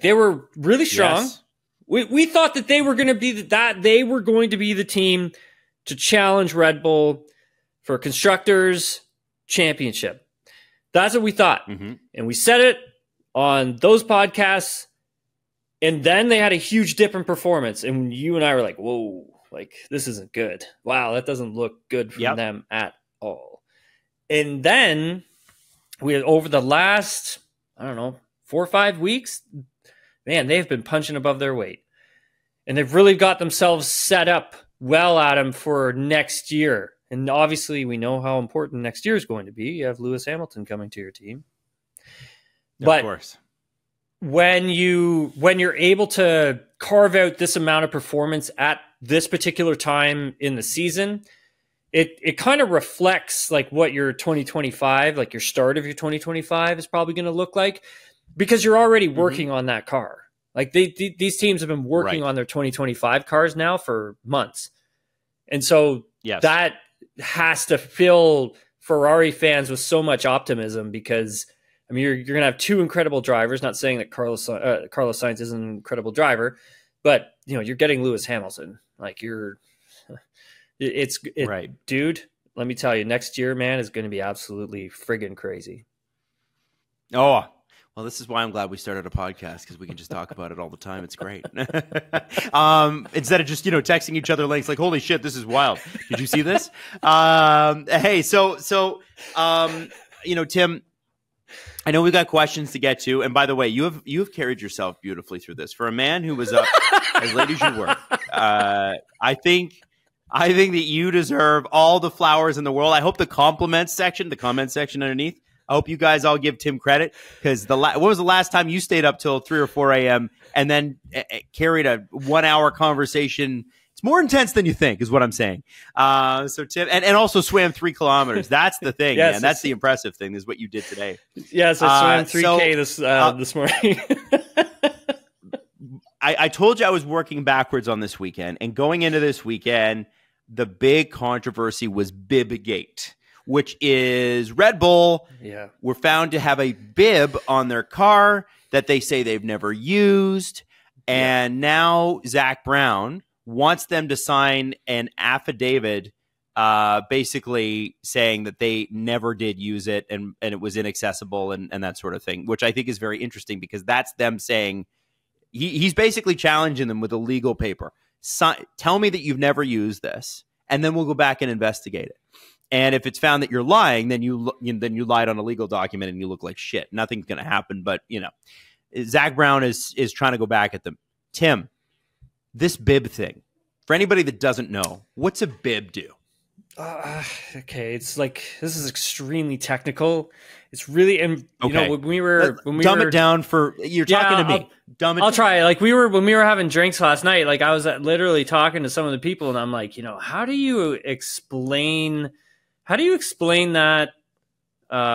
They were really strong. Yes. We thought that they were going to be the team to challenge Red Bull for Constructors' Championship. That's what we thought. Mm-hmm. And we said it on those podcasts, and then they had a huge dip in performance, and you and I were like, whoa, this isn't good. Wow, that doesn't look good for them at all. And then over the last, 4 or 5 weeks, man, they've been punching above their weight. And they've really got themselves set up well at him for next year. And obviously we know how important next year is going to be. You have Lewis Hamilton coming to your team. But of course, when you're able to carve out this amount of performance at this particular time in the season, it kind of reflects like what your 2025, like your start of your 2025 is probably going to look like, because you're already working on that car. Like these teams have been working on their 2025 cars now for months. And so that has to fill Ferrari fans with so much optimism, because I mean, you're going to have two incredible drivers. Not saying that Carlos Sainz is an incredible driver, but you know, you're getting Lewis Hamilton. Like dude. Let me tell you, next year, man, is going to be absolutely friggin' crazy. Oh, well, this is why I'm glad we started a podcast, because we can just talk about it all the time. It's great. Instead of just, texting each other links like, holy shit, this is wild. Did you see this? Hey, so Tim, I know we got questions to get to. And by the way, you have carried yourself beautifully through this. For a man who was up as late as you were, I think that you deserve all the flowers in the world. I hope the comment section underneath, I hope you guys all give Tim credit, because when was the last time you stayed up till 3 or 4 a.m. and then carried a 1 hour conversation? It's more intense than you think, is what I'm saying. So Tim, and also swam 3 kilometers. That's the thing, yes, man. That's the impressive thing, is what you did today. Yes, I swam 3K this morning. I told you I was working backwards on this weekend, and going into this weekend, the big controversy was Bibgate, which is Red Bull were found to have a bib on their car that they say they've never used. And now Zach Brown wants them to sign an affidavit basically saying that they never did use it and it was inaccessible and that sort of thing, which I think is very interesting, because that's them saying he's basically challenging them with a legal paper. Tell me that you've never used this, and then we'll go back and investigate it. And if it's found that you're lying, then you lied on a legal document and you look like shit. Nothing's going to happen. But, Zach Brown is trying to go back at them. Tim, this bib thing, for anybody that doesn't know, what's a bib do? Okay, it's like, this is extremely technical. It's really, when we dumb it down for, you're talking to me. I'll try. Like when we were having drinks last night, like I was literally talking to some of the people, and I'm like, how do you explain that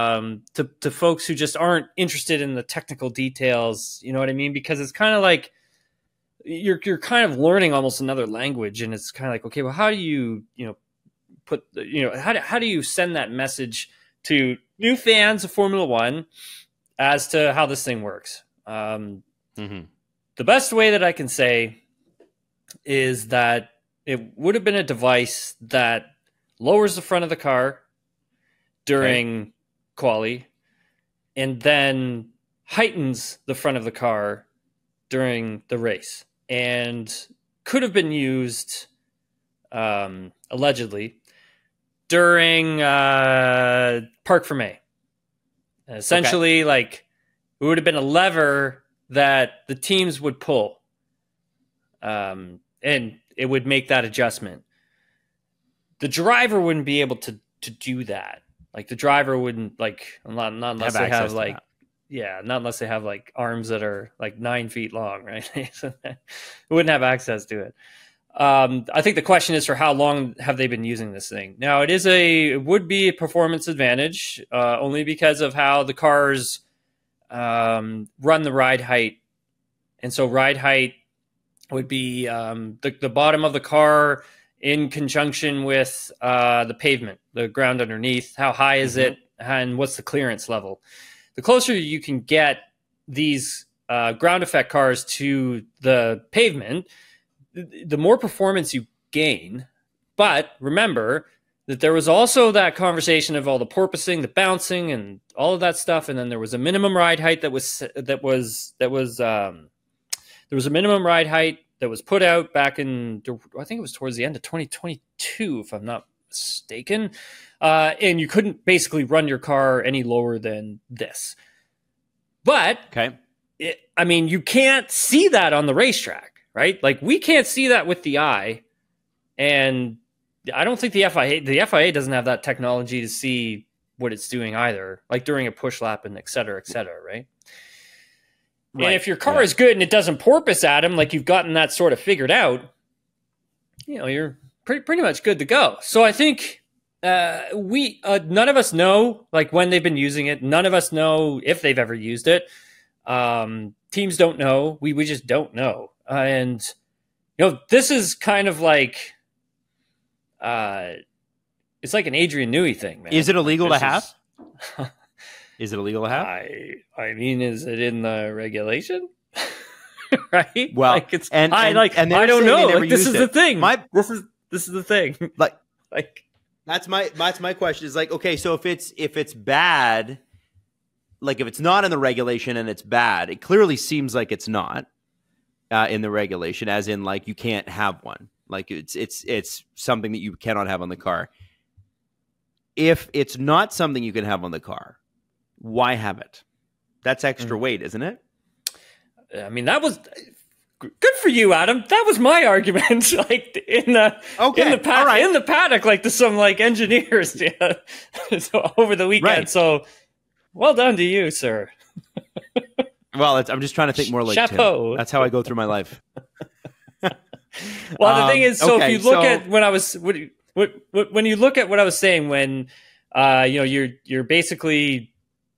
to folks who just aren't interested in the technical details? You know what I mean? Because it's kind of like you're kind of learning almost another language, and it's kind of like, okay, well, how do you how do you send that message to new fans of Formula One as to how this thing works? The best way that I can say is that it would have been a device that lowers the front of the car during quali, and then heightens the front of the car during the race, and could have been used allegedly during Parc Fermé. Essentially, like, it would have been a lever that the teams would pull, and it would make that adjustment. The driver wouldn't be able to do that. Like, the driver wouldn't, like, not unless they have like, not unless they have like arms that are like 9 feet long, right? So it wouldn't have access to it. I think the question is, for how long have they been using this thing? Now, it would be a performance advantage, only because of how the cars run the ride height. And so ride height would be the bottom of the car in conjunction with the pavement, the ground underneath. How high is it, and what's the clearance level? The closer you can get these ground effect cars to the pavement, the more performance you gain. But remember that there was also that conversation of all the porpoising, the bouncing, and all of that stuff. And then there was a minimum ride height there was a minimum ride height that was put out back in, I think it was towards the end of 2022, if I'm not mistaken. And you couldn't basically run your car any lower than this. But you can't see that on the racetrack, right? Like, we can't see that with the eye. And I don't think the FIA doesn't have that technology to see what it's doing either, like during a push lap and et cetera, right? And if your car is good and it doesn't porpoise at him, like you've gotten that sort of figured out, you're pretty much good to go. So I think we none of us know like when they've been using it. None of us know if they've ever used it. Teams don't know. We just don't know. And this is kind of like it's like an Adrian Newey thing, man. Is it illegal to have? Is it illegal to have? I mean, is it in the regulation? Right? Well, like it's I don't know. Like, this is the thing. This is the thing. Like that's my question is like, okay, so if it's bad, like if it's not in the regulation and it's bad, it clearly seems like it's not in the regulation, as in like you can't have one. Like it's something that you cannot have on the car. If it's not something you can have on the car, why have it? That's extra weight, isn't it? I mean, that was good for you, Adam. That was my argument. Like in the paddock, like to some like engineers so over the weekend. Right. So well done to you, sir. Well, I'm just trying to think more like Chapeau. Tim. That's how I go through my life. Well, the thing is, so if you look at when you look at what I was saying, when you're basically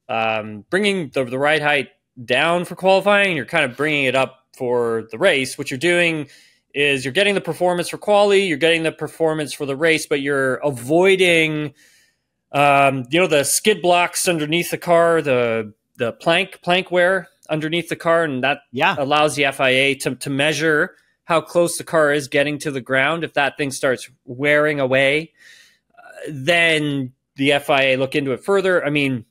bringing the ride height down for qualifying, you're kind of bringing it up for the race. What you're doing is you're getting the performance for quali, you're getting the performance for the race, but you're avoiding the skid blocks underneath the car, the plank wear underneath the car, and that allows the FIA to measure how close the car is getting to the ground. If that thing starts wearing away, then the FIA look into it further. I mean,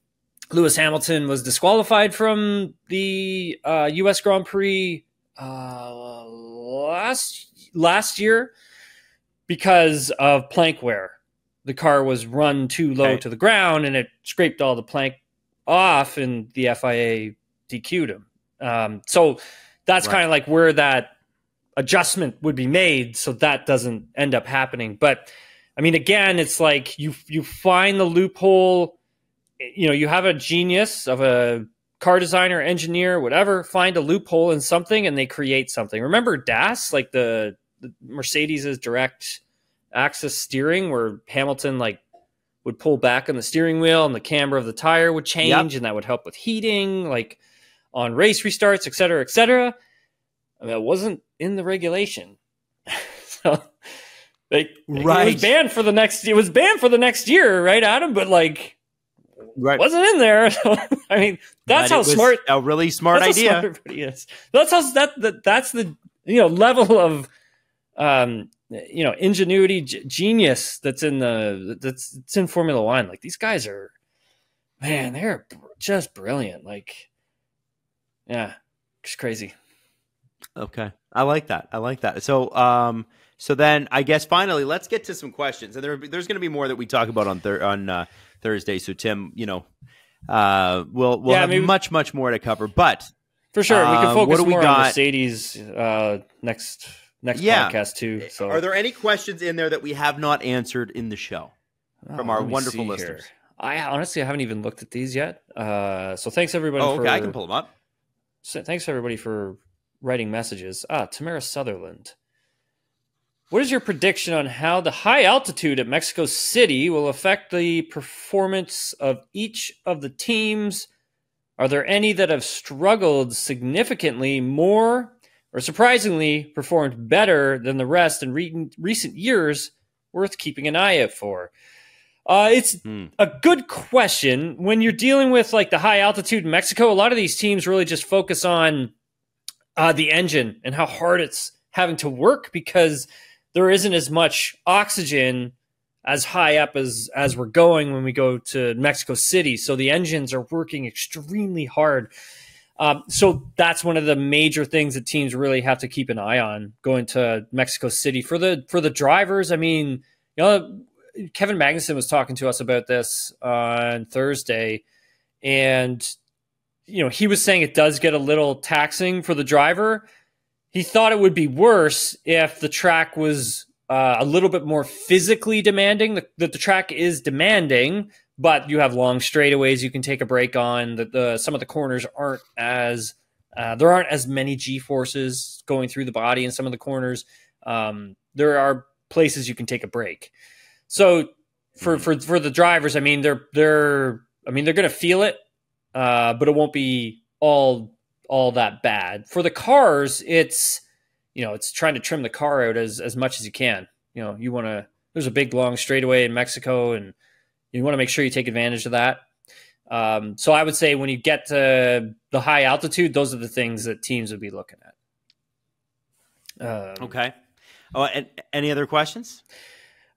Lewis Hamilton was disqualified from the U.S. Grand Prix last year because of plank wear. The car was run too low to the ground, and it scraped all the plank off, and the FIA DQ'd him. So that's kind of like where that adjustment would be made, so that doesn't end up happening. But I mean, again, it's like you find the loophole. You have a genius of a car designer, engineer, whatever, find a loophole in something and they create something. Remember DAS, like the Mercedes' direct axis steering, where Hamilton like would pull back on the steering wheel and the camber of the tire would change, and that would help with heating, like on race restarts, et cetera, et cetera. I mean, it wasn't in the regulation. So it was banned for the next. It was banned for the next year, right, Adam? But like, wasn't in there. So, I mean, that's how smart. A really smart idea. How smart everybody is. That's how that's the level of ingenuity, genius that's in Formula One. Like these guys are, man, they're just brilliant. Like, yeah, just crazy. Okay. I like that. So then I guess finally let's get to some questions. And there's going to be more that we talk about on Thursday. So Tim, we'll have much more to cover, but for sure we can focus more on Mercedes next podcast too. So are there any questions in there that we have not answered in the show from our wonderful listeners? I haven't even looked at these yet. So thanks everybody. I can pull them up. So thanks everybody for writing messages. Tamara Sutherland. What is your prediction on how the high altitude at Mexico City will affect the performance of each of the teams? Are there any that have struggled significantly more or surprisingly performed better than the rest in recent years worth keeping an eye out for? It's a good question. When you're dealing with like the high altitude in Mexico, a lot of these teams really just focus on the engine and how hard it's having to work because there isn't as much oxygen as high up as we're going when we go to Mexico City. So the engines are working extremely hard. So that's one of the major things that teams really have to keep an eye on going to Mexico City. For the drivers, I mean, Kevin Magnussen was talking to us about this on Thursday, and he was saying it does get a little taxing for the driver. He thought it would be worse if the track was a little bit more physically demanding. The track is demanding, but you have long straightaways you can take a break on. Some of the corners aren't as there aren't as many G-forces going through the body in some of the corners. There are places you can take a break. So for the drivers, I mean, they're going to feel it, but it won't be all that bad. For the cars, it's trying to trim the car out as much as you can. There's a big long straightaway in Mexico, and you want to make sure you take advantage of that. So I would say when you get to the high altitude, those are the things that teams would be looking at. Okay. Oh, and any other questions?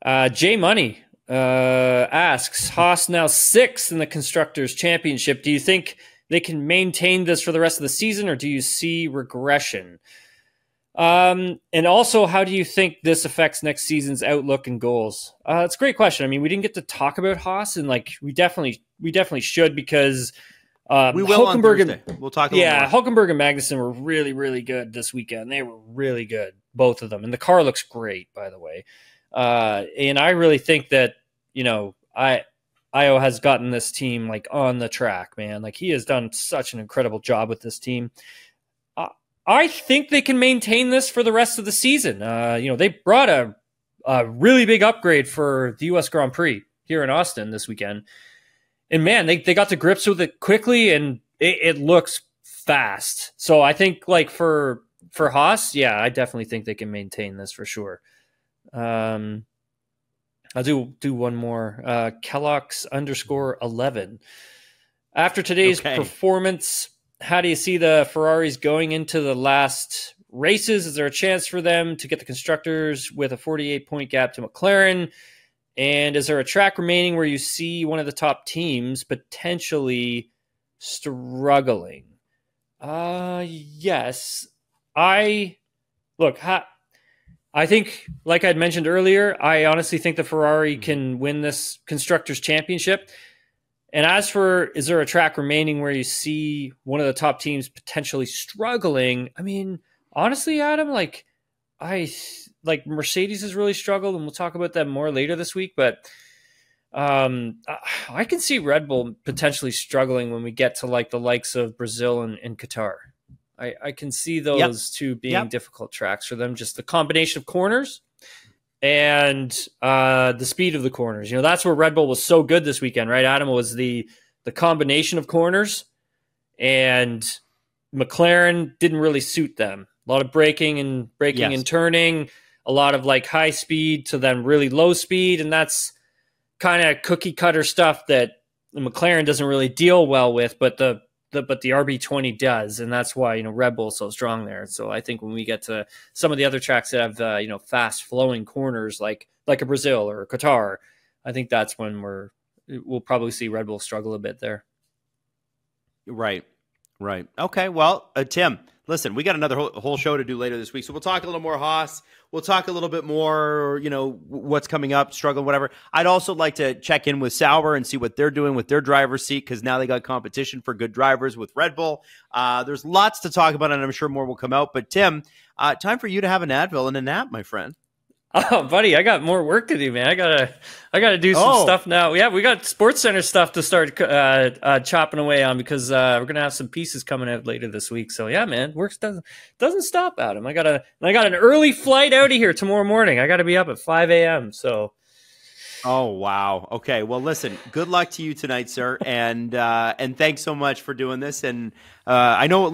Jay Money asks, Haas now 6th in the Constructors' Championship. Do you think they can maintain this for the rest of the season, or do you see regression? And also, how do you think this affects next season's outlook and goals? It's a great question. I mean, we didn't get to talk about Haas, and we definitely should, because we will on Thursday. We'll talk. Hulkenberg and Magnussen were really, really good this weekend. They were really good, both of them, and the car looks great, by the way. And I really think that Io has gotten this team on the track, man. He has done such an incredible job with this team. I think they can maintain this for the rest of the season. They brought a really big upgrade for the U.S. Grand Prix here in Austin this weekend. And man, they got to grips with it quickly, and it looks fast. So I think for Haas, yeah, I definitely think they can maintain this for sure. I'll do one more. Kellogg's _11. After today's performance, how do you see the Ferraris going into the last races? Is there a chance for them to get the constructors with a 48-point gap to McLaren? And is there a track remaining where you see one of the top teams potentially struggling? Yes. I think, like I'd mentioned earlier, I honestly think the Ferrari can win this Constructors' Championship. And as for, is there a track remaining where you see one of the top teams potentially struggling? I mean, honestly, Adam, Mercedes has really struggled, and we'll talk about that more later this week. But I can see Red Bull potentially struggling when we get to the likes of Brazil and Qatar. I can see those two being difficult tracks for them. Just the combination of corners and the speed of the corners. That's where Red Bull was so good this weekend, right, Adam? Was the combination of corners, and McLaren didn't really suit them. A lot of braking and turning, a lot of high speed to then really low speed, and that's kind of cookie cutter stuff that the McLaren doesn't really deal well with, but the RB20 does, and that's why Red Bull's so strong there. So I think when we get to some of the other tracks that have fast flowing corners like a Brazil or Qatar, I think that's when we'll probably see Red Bull struggle a bit there. Right. Okay. Well, Tim, listen, we got another whole show to do later this week, so we'll talk a little more Haas. We'll talk a little bit more, what's coming up, struggle, whatever. I'd also like to check in with Sauber and see what they're doing with their driver's seat, because now they got competition for good drivers with Red Bull. There's lots to talk about, and I'm sure more will come out. But Tim, time for you to have an Advil and a nap, my friend. Oh, buddy, I got more work to do, man. I gotta do some stuff now. Yeah, we got Sports Center stuff to start chopping away on, because we're gonna have some pieces coming out later this week. So yeah, man, work doesn't stop, Adam. I got an early flight out of here tomorrow morning. I got to be up at 5 a.m. So. Oh wow. Okay. Well, listen. Good luck to you tonight, sir, and thanks so much for doing this. And I know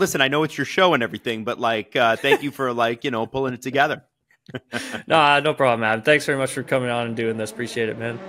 it's your show and everything, but thank you for pulling it together. No problem, Adam. Thanks very much for coming on and doing this. Appreciate it, man.